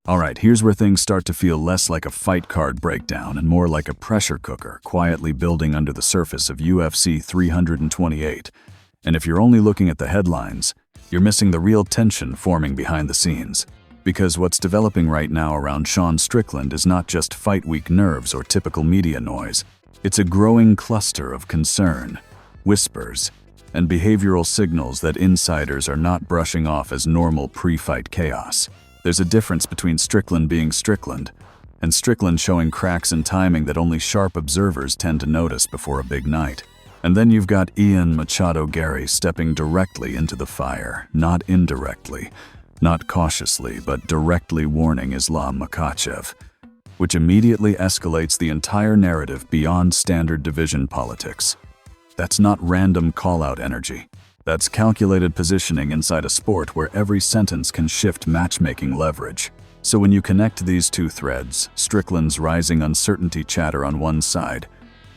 Alright, here's where things start to feel less like a fight card breakdown and more like a pressure cooker quietly building under the surface of UFC 328. And if you're only looking at the headlines, you're missing the real tension forming behind the scenes. Because what's developing right now around Sean Strickland is not just fight week nerves or typical media noise. It's a growing cluster of concern, whispers, and behavioral signals that insiders are not brushing off as normal pre-fight chaos. There's a difference between Strickland being Strickland and Strickland showing cracks in timing that only sharp observers tend to notice before a big night. And then you've got Makhachev Garry stepping directly into the fire, not indirectly, not cautiously, but directly warning Islam Makhachev, which immediately escalates the entire narrative beyond standard division politics. That's not random call-out energy. That's calculated positioning inside a sport where every sentence can shift matchmaking leverage. So when you connect these two threads, Strickland's rising uncertainty chatter on one side,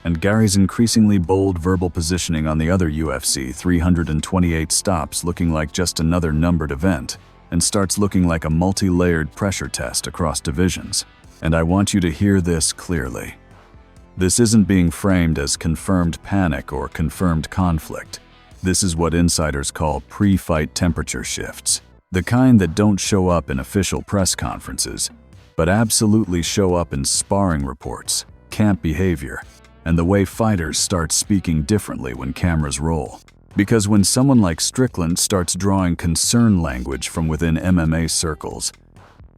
and Garry's increasingly bold verbal positioning on the other, UFC 328 stops looking like just another numbered event and starts looking like a multi-layered pressure test across divisions. And I want you to hear this clearly. This isn't being framed as confirmed panic or confirmed conflict. This is what insiders call pre-fight temperature shifts, the kind that don't show up in official press conferences, but absolutely show up in sparring reports, camp behavior, and the way fighters start speaking differently when cameras roll. Because when someone like Strickland starts drawing concern language from within MMA circles,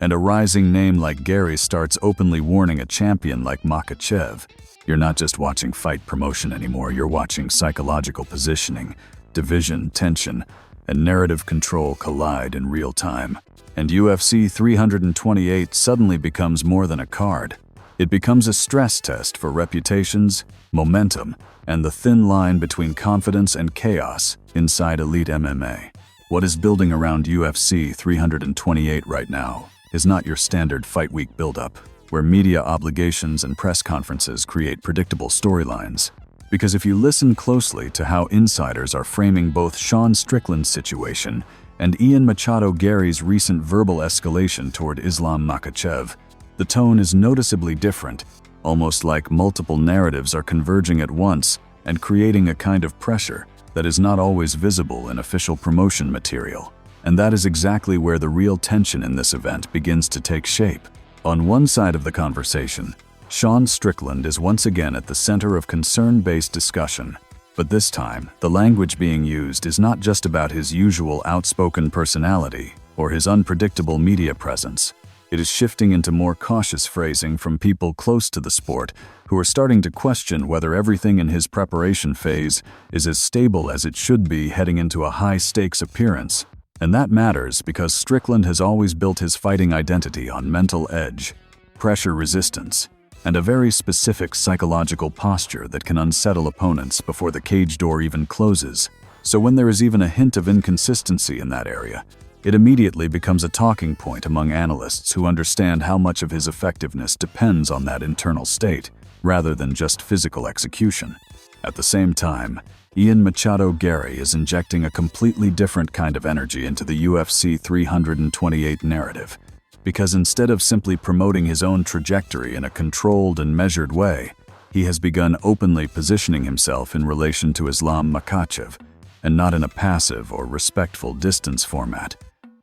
and a rising name like Garry starts openly warning a champion like Makhachev, you're not just watching fight promotion anymore, you're watching psychological positioning, division, tension, and narrative control collide in real time. And UFC 328 suddenly becomes more than a card. It becomes a stress test for reputations, momentum, and the thin line between confidence and chaos inside elite MMA. What is building around UFC 328 right now is not your standard fight week buildup, where media obligations and press conferences create predictable storylines. Because if you listen closely to how insiders are framing both Sean Strickland's situation and Makhachev Garry's recent verbal escalation toward Islam Makhachev, the tone is noticeably different, almost like multiple narratives are converging at once and creating a kind of pressure that is not always visible in official promotion material. And that is exactly where the real tension in this event begins to take shape. On one side of the conversation, Sean Strickland is once again at the center of concern-based discussion, but this time, the language being used is not just about his usual outspoken personality or his unpredictable media presence. It is shifting into more cautious phrasing from people close to the sport who are starting to question whether everything in his preparation phase is as stable as it should be heading into a high-stakes appearance. And that matters because Strickland has always built his fighting identity on mental edge, pressure resistance, and a very specific psychological posture that can unsettle opponents before the cage door even closes. So when there is even a hint of inconsistency in that area, it immediately becomes a talking point among analysts who understand how much of his effectiveness depends on that internal state, rather than just physical execution. At the same time, Makhachev Garry is injecting a completely different kind of energy into the UFC 328 narrative, because instead of simply promoting his own trajectory in a controlled and measured way, he has begun openly positioning himself in relation to Islam Makhachev, and not in a passive or respectful distance format,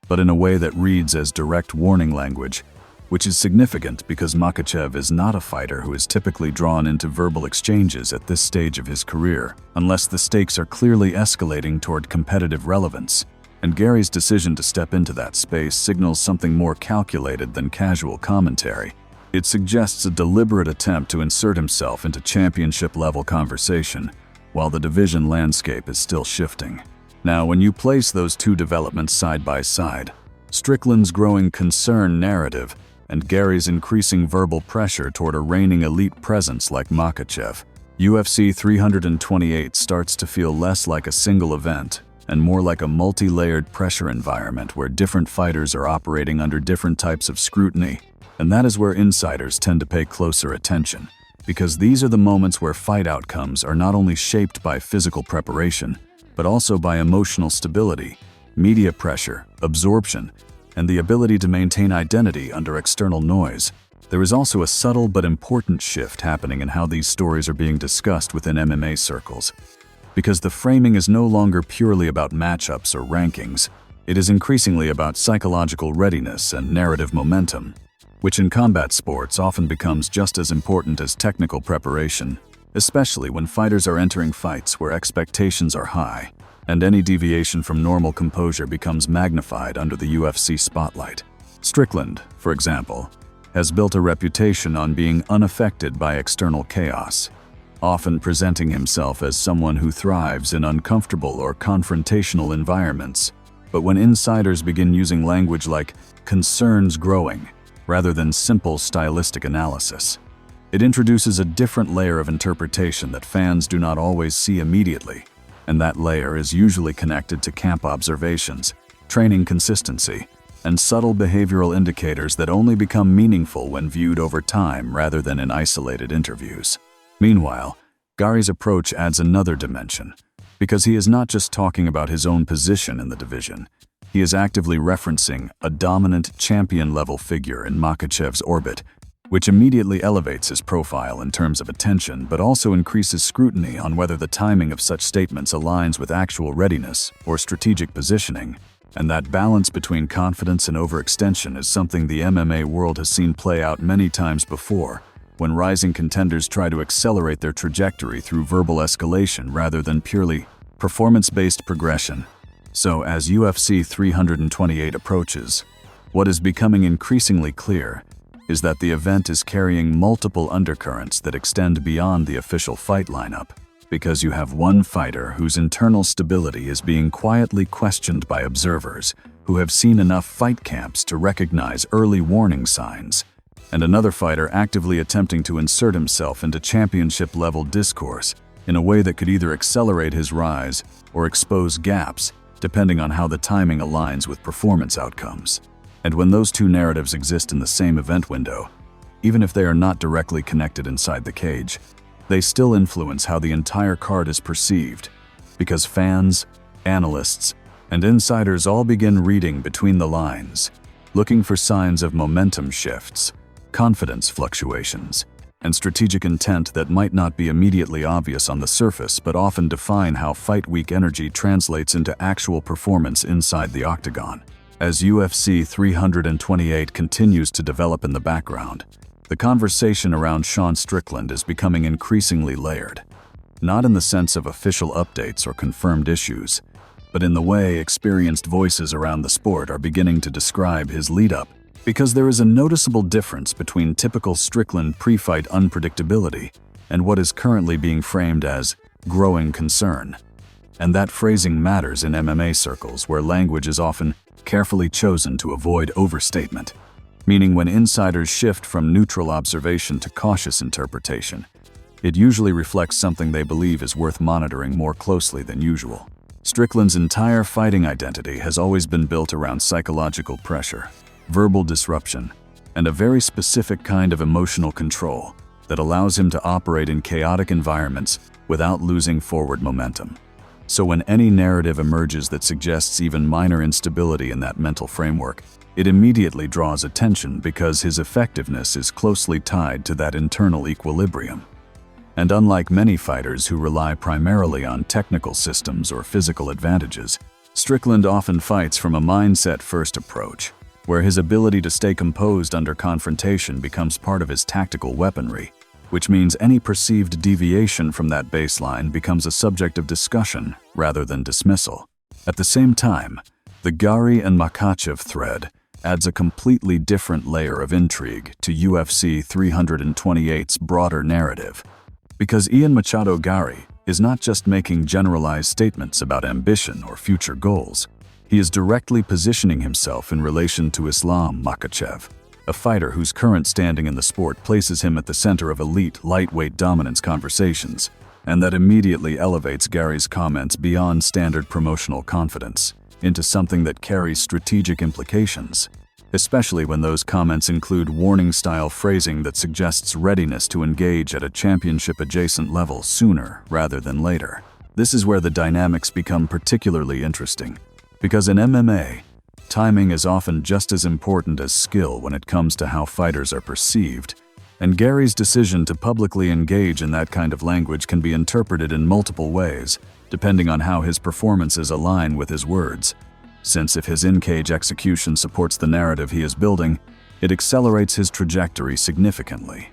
but in a way that reads as direct warning language, which is significant because Makhachev is not a fighter who is typically drawn into verbal exchanges at this stage of his career, unless the stakes are clearly escalating toward competitive relevance. And Garry's decision to step into that space signals something more calculated than casual commentary. It suggests a deliberate attempt to insert himself into championship-level conversation, while the division landscape is still shifting. Now, when you place those two developments side by side, Strickland's growing concern narrative and Garry's increasing verbal pressure toward a reigning elite presence like Makhachev, UFC 328 starts to feel less like a single event and more like a multi-layered pressure environment where different fighters are operating under different types of scrutiny. And that is where insiders tend to pay closer attention, because these are the moments where fight outcomes are not only shaped by physical preparation, but also by emotional stability, media pressure, absorption, and the ability to maintain identity under external noise. There is also a subtle but important shift happening in how these stories are being discussed within MMA circles. Because the framing is no longer purely about matchups or rankings, it is increasingly about psychological readiness and narrative momentum, which in combat sports often becomes just as important as technical preparation, especially when fighters are entering fights where expectations are high, and any deviation from normal composure becomes magnified under the UFC spotlight. Strickland, for example, has built a reputation on being unaffected by external chaos, often presenting himself as someone who thrives in uncomfortable or confrontational environments. But when insiders begin using language like "concerns growing," rather than simple stylistic analysis, it introduces a different layer of interpretation that fans do not always see immediately, and that layer is usually connected to camp observations, training consistency, and subtle behavioral indicators that only become meaningful when viewed over time rather than in isolated interviews. Meanwhile, Garry's approach adds another dimension, because he is not just talking about his own position in the division. He is actively referencing a dominant champion-level figure in Makhachev's orbit, which immediately elevates his profile in terms of attention but also increases scrutiny on whether the timing of such statements aligns with actual readiness or strategic positioning. And that balance between confidence and overextension is something the MMA world has seen play out many times before, when rising contenders try to accelerate their trajectory through verbal escalation rather than purely performance-based progression. So as UFC 328 approaches, what is becoming increasingly clear is that the event is carrying multiple undercurrents that extend beyond the official fight lineup, because you have one fighter whose internal stability is being quietly questioned by observers who have seen enough fight camps to recognize early warning signs, and another fighter actively attempting to insert himself into championship-level discourse in a way that could either accelerate his rise or expose gaps, depending on how the timing aligns with performance outcomes. And when those two narratives exist in the same event window, even if they are not directly connected inside the cage, they still influence how the entire card is perceived, because fans, analysts, and insiders all begin reading between the lines, looking for signs of momentum shifts, confidence fluctuations, and strategic intent that might not be immediately obvious on the surface but often define how fight week energy translates into actual performance inside the octagon. As UFC 328 continues to develop in the background, the conversation around Sean Strickland is becoming increasingly layered, not in the sense of official updates or confirmed issues, but in the way experienced voices around the sport are beginning to describe his lead-up, because there is a noticeable difference between typical Strickland pre-fight unpredictability and what is currently being framed as growing concern. And that phrasing matters in MMA circles where language is often carefully chosen to avoid overstatement, meaning when insiders shift from neutral observation to cautious interpretation, it usually reflects something they believe is worth monitoring more closely than usual. Strickland's entire fighting identity has always been built around psychological pressure, verbal disruption, and a very specific kind of emotional control that allows him to operate in chaotic environments without losing forward momentum. So when any narrative emerges that suggests even minor instability in that mental framework, it immediately draws attention because his effectiveness is closely tied to that internal equilibrium. And unlike many fighters who rely primarily on technical systems or physical advantages, Strickland often fights from a mindset-first approach, where his ability to stay composed under confrontation becomes part of his tactical weaponry, which means any perceived deviation from that baseline becomes a subject of discussion rather than dismissal. At the same time, the Garry and Makhachev thread adds a completely different layer of intrigue to UFC 328's broader narrative, because Ian Machado Garry is not just making generalized statements about ambition or future goals. He is directly positioning himself in relation to Islam Makhachev, a fighter whose current standing in the sport places him at the center of elite lightweight dominance conversations, and that immediately elevates Garry's comments beyond standard promotional confidence into something that carries strategic implications, especially when those comments include warning-style phrasing that suggests readiness to engage at a championship-adjacent level sooner rather than later. This is where the dynamics become particularly interesting, because in MMA, Timing is often just as important as skill when it comes to how fighters are perceived, and Garry's decision to publicly engage in that kind of language can be interpreted in multiple ways, depending on how his performances align with his words. Since if his in-cage execution supports the narrative he is building, it accelerates his trajectory significantly.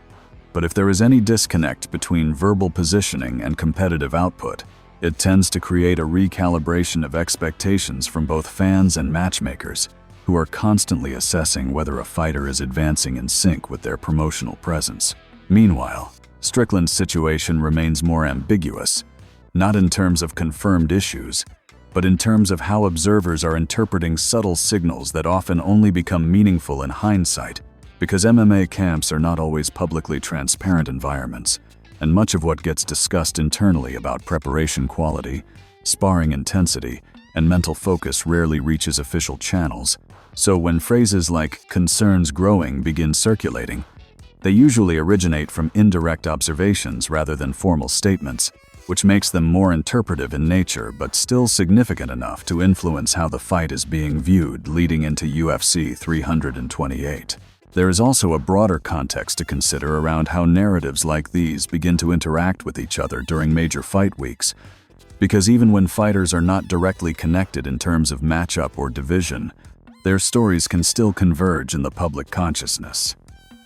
But if there is any disconnect between verbal positioning and competitive output, it tends to create a recalibration of expectations from both fans and matchmakers, who are constantly assessing whether a fighter is advancing in sync with their promotional presence. Meanwhile, Strickland's situation remains more ambiguous, not in terms of confirmed issues, but in terms of how observers are interpreting subtle signals that often only become meaningful in hindsight, because MMA camps are not always publicly transparent environments, and much of what gets discussed internally about preparation quality, sparring intensity, and mental focus rarely reaches official channels. So when phrases like "concerns growing" begin circulating, they usually originate from indirect observations rather than formal statements, which makes them more interpretive in nature but still significant enough to influence how the fight is being viewed leading into UFC 328. There is also a broader context to consider around how narratives like these begin to interact with each other during major fight weeks, because even when fighters are not directly connected in terms of matchup or division, their stories can still converge in the public consciousness,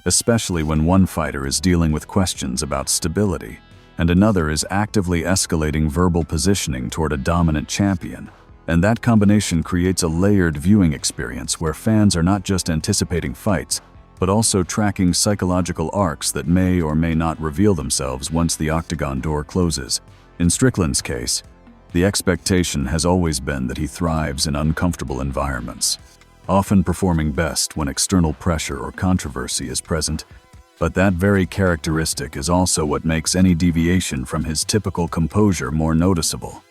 especially when one fighter is dealing with questions about stability and another is actively escalating verbal positioning toward a dominant champion. And that combination creates a layered viewing experience where fans are not just anticipating fights, but also tracking psychological arcs that may or may not reveal themselves once the octagon door closes. In Strickland's case, the expectation has always been that he thrives in uncomfortable environments, often performing best when external pressure or controversy is present. But that very characteristic is also what makes any deviation from his typical composure more noticeable.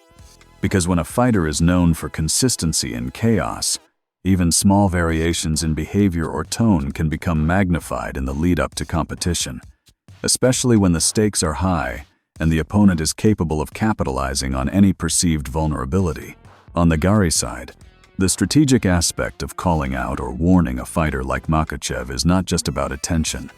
Because when a fighter is known for consistency in chaos, even small variations in behavior or tone can become magnified in the lead-up to competition, especially when the stakes are high and the opponent is capable of capitalizing on any perceived vulnerability. On the Garry side, the strategic aspect of calling out or warning a fighter like Makhachev is not just about attention.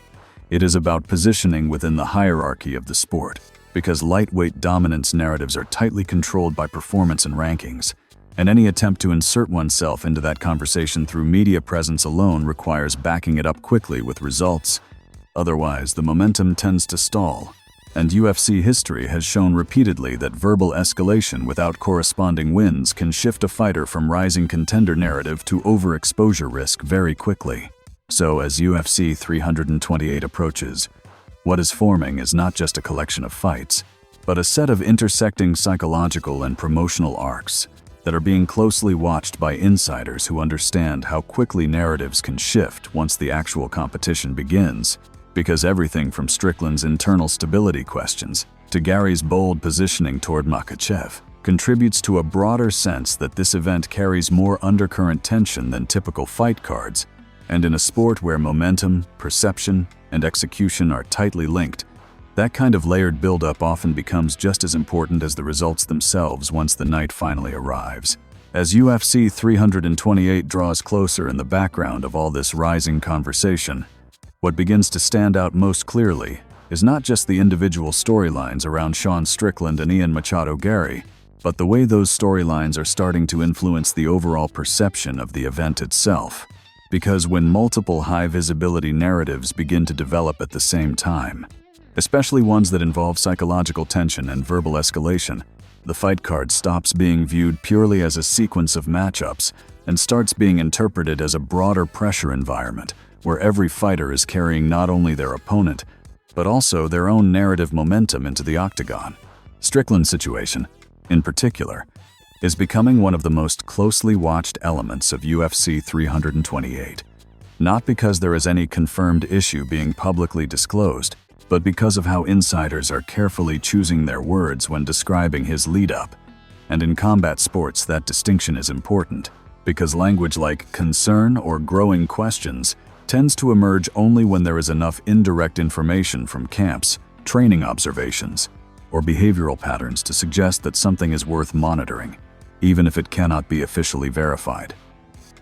It is about positioning within the hierarchy of the sport, because lightweight dominance narratives are tightly controlled by performance and rankings, and any attempt to insert oneself into that conversation through media presence alone requires backing it up quickly with results. Otherwise, the momentum tends to stall, and UFC history has shown repeatedly that verbal escalation without corresponding wins can shift a fighter from rising contender narrative to overexposure risk very quickly. So as UFC 328 approaches, what is forming is not just a collection of fights, but a set of intersecting psychological and promotional arcs that are being closely watched by insiders who understand how quickly narratives can shift once the actual competition begins, because everything from Strickland's internal stability questions to Garry's bold positioning toward Makhachev contributes to a broader sense that this event carries more undercurrent tension than typical fight cards, and in a sport where momentum, perception, and execution are tightly linked, that kind of layered buildup often becomes just as important as the results themselves once the night finally arrives. As UFC 328 draws closer in the background of all this rising conversation, what begins to stand out most clearly is not just the individual storylines around Sean Strickland and Ian Machado Garry, but the way those storylines are starting to influence the overall perception of the event itself. Because when multiple high-visibility narratives begin to develop at the same time, especially ones that involve psychological tension and verbal escalation, the fight card stops being viewed purely as a sequence of matchups and starts being interpreted as a broader pressure environment where every fighter is carrying not only their opponent, but also their own narrative momentum into the octagon. Strickland's situation, in particular, is becoming one of the most closely watched elements of UFC 328, not because there is any confirmed issue being publicly disclosed, but because of how insiders are carefully choosing their words when describing his lead-up. And in combat sports, that distinction is important, because language like concern or growing questions tends to emerge only when there is enough indirect information from camps, training observations, or behavioral patterns to suggest that something is worth monitoring, even if it cannot be officially verified.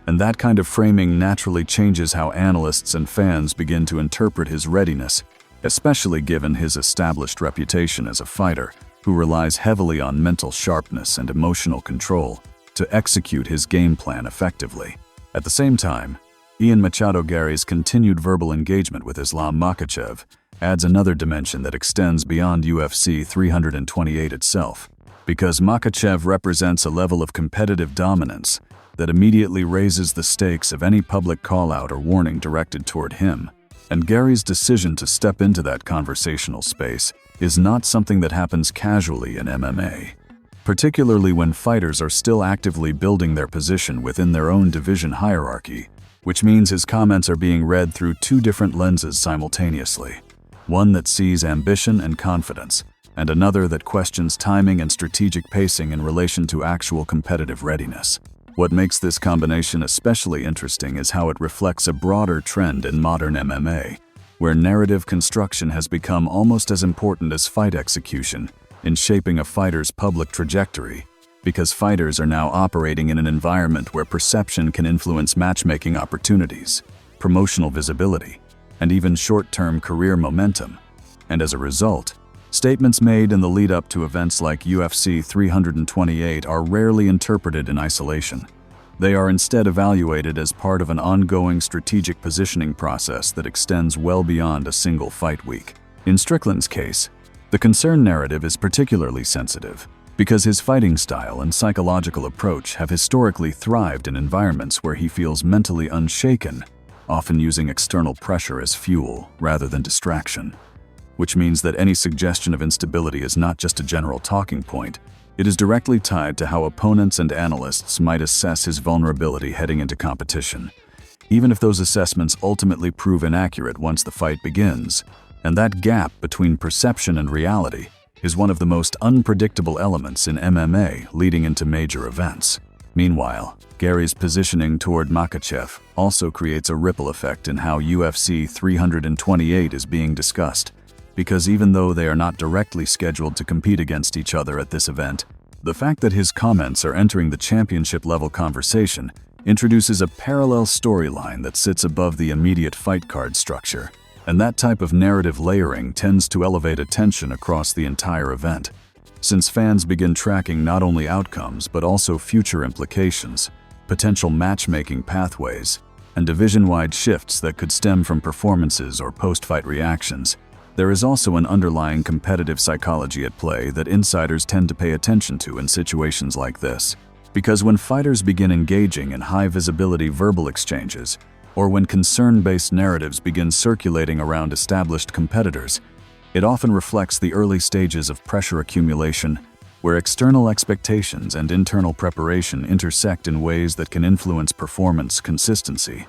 And that kind of framing naturally changes how analysts and fans begin to interpret his readiness, especially given his established reputation as a fighter who relies heavily on mental sharpness and emotional control to execute his game plan effectively. At the same time, Ian Machado Garry's continued verbal engagement with Islam Makhachev adds another dimension that extends beyond UFC 328 itself, because Makhachev represents a level of competitive dominance that immediately raises the stakes of any public call-out or warning directed toward him. And Garry's decision to step into that conversational space is not something that happens casually in MMA, particularly when fighters are still actively building their position within their own division hierarchy, which means his comments are being read through two different lenses simultaneously, one that sees ambition and confidence, and another that questions timing and strategic pacing in relation to actual competitive readiness. What makes this combination especially interesting is how it reflects a broader trend in modern MMA, where narrative construction has become almost as important as fight execution in shaping a fighter's public trajectory, because fighters are now operating in an environment where perception can influence matchmaking opportunities, promotional visibility, and even short-term career momentum. And as a result, statements made in the lead-up to events like UFC 328 are rarely interpreted in isolation. They are instead evaluated as part of an ongoing strategic positioning process that extends well beyond a single fight week. In Strickland's case, the concern narrative is particularly sensitive because his fighting style and psychological approach have historically thrived in environments where he feels mentally unshaken, often using external pressure as fuel rather than distraction. Which means that any suggestion of instability is not just a general talking point, it is directly tied to how opponents and analysts might assess his vulnerability heading into competition, even if those assessments ultimately prove inaccurate once the fight begins. And that gap between perception and reality is one of the most unpredictable elements in MMA leading into major events. Meanwhile, Garry's positioning toward Makhachev also creates a ripple effect in how UFC 328 is being discussed, because even though they are not directly scheduled to compete against each other at this event, the fact that his comments are entering the championship-level conversation introduces a parallel storyline that sits above the immediate fight card structure. And that type of narrative layering tends to elevate attention across the entire event, since fans begin tracking not only outcomes but also future implications, potential matchmaking pathways, and division-wide shifts that could stem from performances or post-fight reactions. There is also an underlying competitive psychology at play that insiders tend to pay attention to in situations like this, because when fighters begin engaging in high-visibility verbal exchanges, or when concern-based narratives begin circulating around established competitors, it often reflects the early stages of pressure accumulation, where external expectations and internal preparation intersect in ways that can influence performance consistency.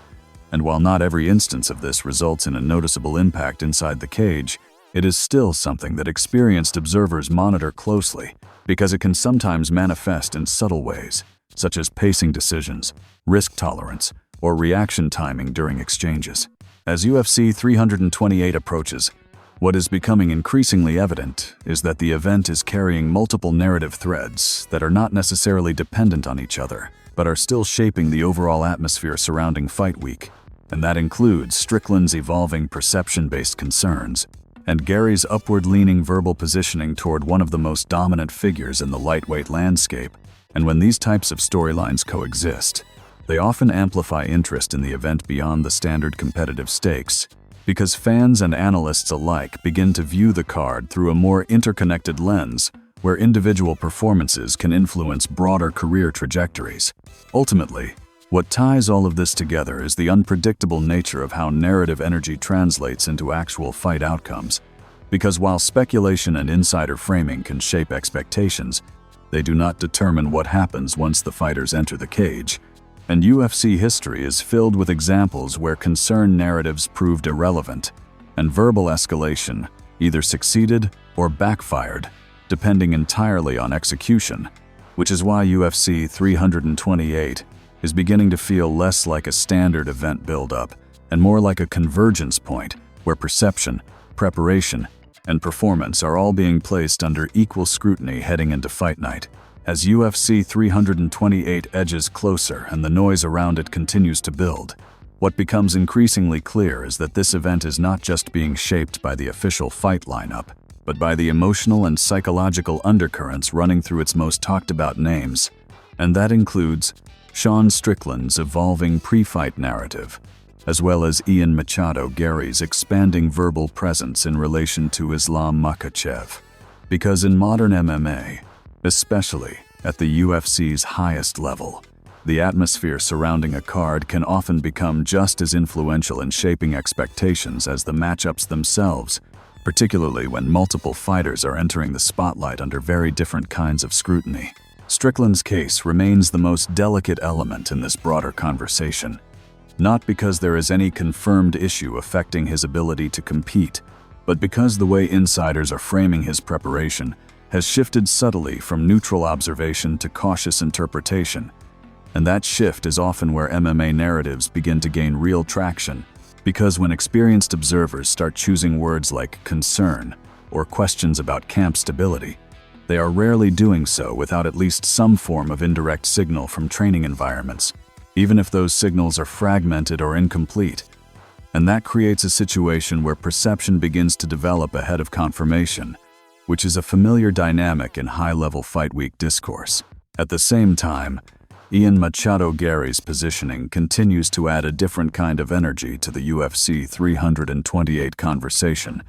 And while not every instance of this results in a noticeable impact inside the cage, it is still something that experienced observers monitor closely, because it can sometimes manifest in subtle ways, such as pacing decisions, risk tolerance, or reaction timing during exchanges. As UFC 328 approaches, what is becoming increasingly evident is that the event is carrying multiple narrative threads that are not necessarily dependent on each other, but are still shaping the overall atmosphere surrounding Fight Week. And that includes Strickland's evolving perception-based concerns, and Garry's upward-leaning verbal positioning toward one of the most dominant figures in the lightweight landscape. And when these types of storylines coexist, they often amplify interest in the event beyond the standard competitive stakes, because fans and analysts alike begin to view the card through a more interconnected lens, where individual performances can influence broader career trajectories. Ultimately, what ties all of this together is the unpredictable nature of how narrative energy translates into actual fight outcomes, because while speculation and insider framing can shape expectations, they do not determine what happens once the fighters enter the cage. And UFC history is filled with examples where concern narratives proved irrelevant, and verbal escalation either succeeded or backfired, depending entirely on execution, which is why UFC 328 is beginning to feel less like a standard event build-up and more like a convergence point where perception, preparation, and performance are all being placed under equal scrutiny heading into fight night. As UFC 328 edges closer and the noise around it continues to build, what becomes increasingly clear is that this event is not just being shaped by the official fight lineup, but by the emotional and psychological undercurrents running through its most talked-about names. And that includes Sean Strickland's evolving pre-fight narrative, as well as Garry's expanding verbal presence in relation to Islam Makhachev. Because in modern MMA, especially at the UFC's highest level, the atmosphere surrounding a card can often become just as influential in shaping expectations as the matchups themselves, particularly when multiple fighters are entering the spotlight under very different kinds of scrutiny. Strickland's case remains the most delicate element in this broader conversation, not because there is any confirmed issue affecting his ability to compete, but because the way insiders are framing his preparation has shifted subtly from neutral observation to cautious interpretation. And that shift is often where MMA narratives begin to gain real traction, because when experienced observers start choosing words like concern or questions about camp stability, they are rarely doing so without at least some form of indirect signal from training environments, even if those signals are fragmented or incomplete. And that creates a situation where perception begins to develop ahead of confirmation, which is a familiar dynamic in high-level fight week discourse. At the same time, Garry's positioning continues to add a different kind of energy to the UFC 328 conversation,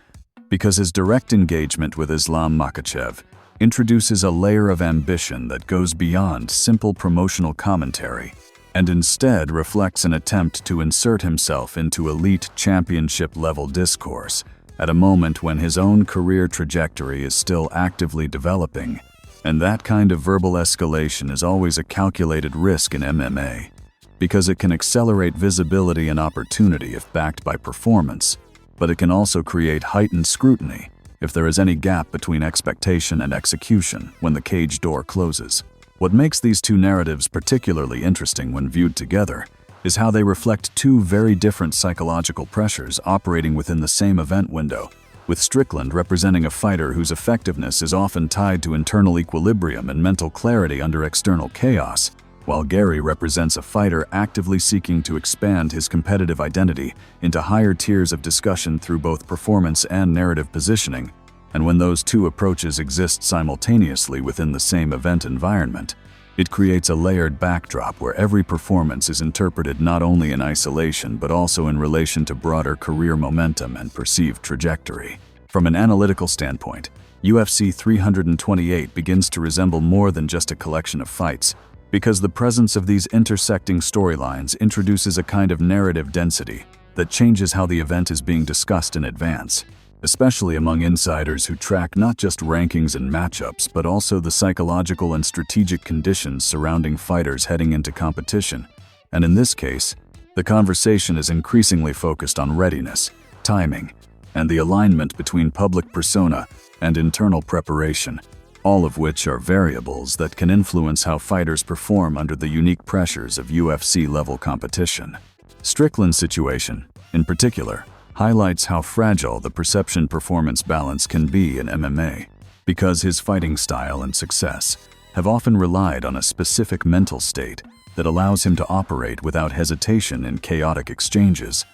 because his direct engagement with Islam Makhachev introduces a layer of ambition that goes beyond simple promotional commentary and instead reflects an attempt to insert himself into elite championship-level discourse at a moment when his own career trajectory is still actively developing. And that kind of verbal escalation is always a calculated risk in MMA, because it can accelerate visibility and opportunity if backed by performance, but it can also create heightened scrutiny if there is any gap between expectation and execution when the cage door closes. What makes these two narratives particularly interesting when viewed together is how they reflect two very different psychological pressures operating within the same event window, with Strickland representing a fighter whose effectiveness is often tied to internal equilibrium and mental clarity under external chaos, while Garry represents a fighter actively seeking to expand his competitive identity into higher tiers of discussion through both performance and narrative positioning. And when those two approaches exist simultaneously within the same event environment, it creates a layered backdrop where every performance is interpreted not only in isolation but also in relation to broader career momentum and perceived trajectory. From an analytical standpoint, UFC 328 begins to resemble more than just a collection of fights, because the presence of these intersecting storylines introduces a kind of narrative density that changes how the event is being discussed in advance, especially among insiders who track not just rankings and matchups, but also the psychological and strategic conditions surrounding fighters heading into competition. And in this case, the conversation is increasingly focused on readiness, timing, and the alignment between public persona and internal preparation, all of which are variables that can influence how fighters perform under the unique pressures of UFC-level competition. Strickland's situation, in particular, highlights how fragile the perception-performance balance can be in MMA, because his fighting style and success have often relied on a specific mental state that allows him to operate without hesitation in chaotic exchanges.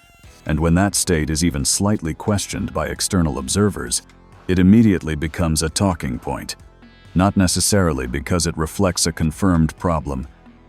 And when that state is even slightly questioned by external observers, it immediately becomes a talking point, not necessarily because it reflects a confirmed problem,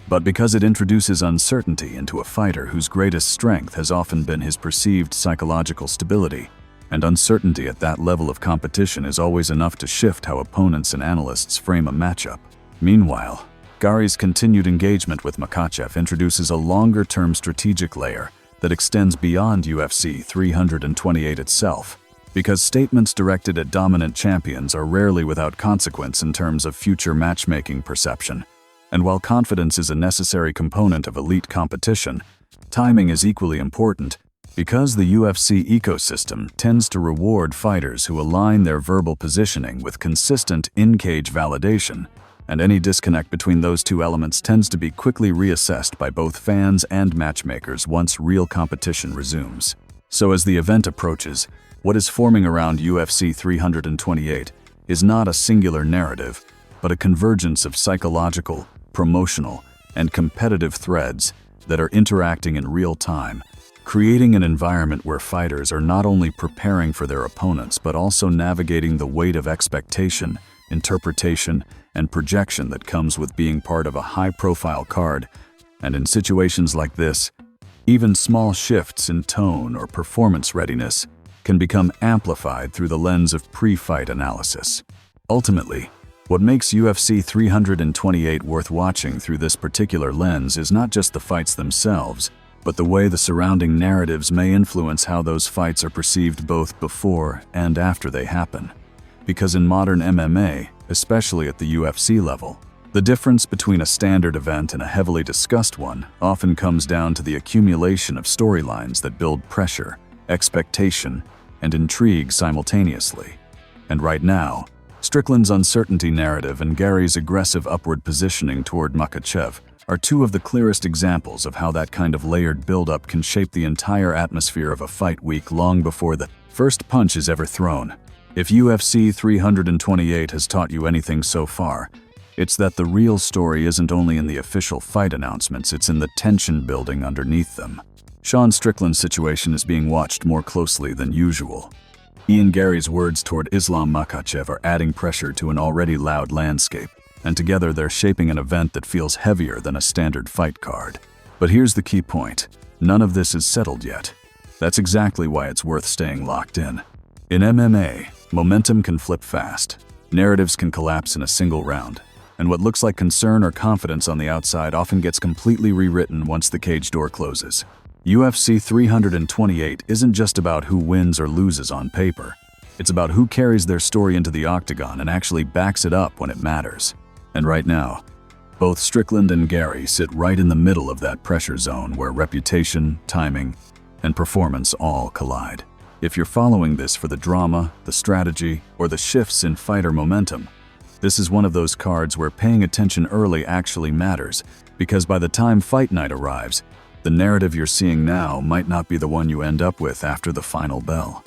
but because it introduces uncertainty into a fighter whose greatest strength has often been his perceived psychological stability, and uncertainty at that level of competition is always enough to shift how opponents and analysts frame a matchup. Meanwhile, Garry's continued engagement with Makhachev introduces a longer-term strategic layer that extends beyond UFC 328 itself, because statements directed at dominant champions are rarely without consequence in terms of future matchmaking perception. And while confidence is a necessary component of elite competition, timing is equally important, because the UFC ecosystem tends to reward fighters who align their verbal positioning with consistent in-cage validation, and any disconnect between those two elements tends to be quickly reassessed by both fans and matchmakers once real competition resumes. So as the event approaches, what is forming around UFC 328 is not a singular narrative, but but a convergence of psychological, promotional, and competitive threads that are interacting in real time, creating an environment where fighters are not only preparing for their opponents but also navigating the weight of expectation, interpretation, and projection that comes with being part of a high-profile card. And in situations like this, even small shifts in tone or performance readiness can become amplified through the lens of pre-fight analysis. Ultimately, what makes UFC 328 worth watching through this particular lens is not just the fights themselves, but the way the surrounding narratives may influence how those fights are perceived both before and after they happen. Because in modern MMA, especially at the UFC level, the difference between a standard event and a heavily discussed one often comes down to the accumulation of storylines that build pressure, expectation, and intrigue simultaneously. And right now, Strickland's uncertainty narrative and Garry's aggressive upward positioning toward Makhachev are two of the clearest examples of how that kind of layered buildup can shape the entire atmosphere of a fight week long before the first punch is ever thrown. If UFC 328 has taught you anything so far, it's that the real story isn't only in the official fight announcements, it's in the tension building underneath them. Sean Strickland's situation is being watched more closely than usual. Ian Garry's words toward Islam Makhachev are adding pressure to an already loud landscape, and together they're shaping an event that feels heavier than a standard fight card. But here's the key point. None of this is settled yet. That's exactly why it's worth staying locked in. In MMA, momentum can flip fast. Narratives can collapse in a single round, and what looks like concern or confidence on the outside often gets completely rewritten once the cage door closes. UFC 328 isn't just about who wins or loses on paper. It's about who carries their story into the octagon and actually backs it up when it matters. And right now, both Strickland and Garry sit right in the middle of that pressure zone where reputation, timing, and performance all collide. If you're following this for the drama, the strategy, or the shifts in fighter momentum, this is one of those cards where paying attention early actually matters, because by the time fight night arrives, the narrative you're seeing now might not be the one you end up with after the final bell.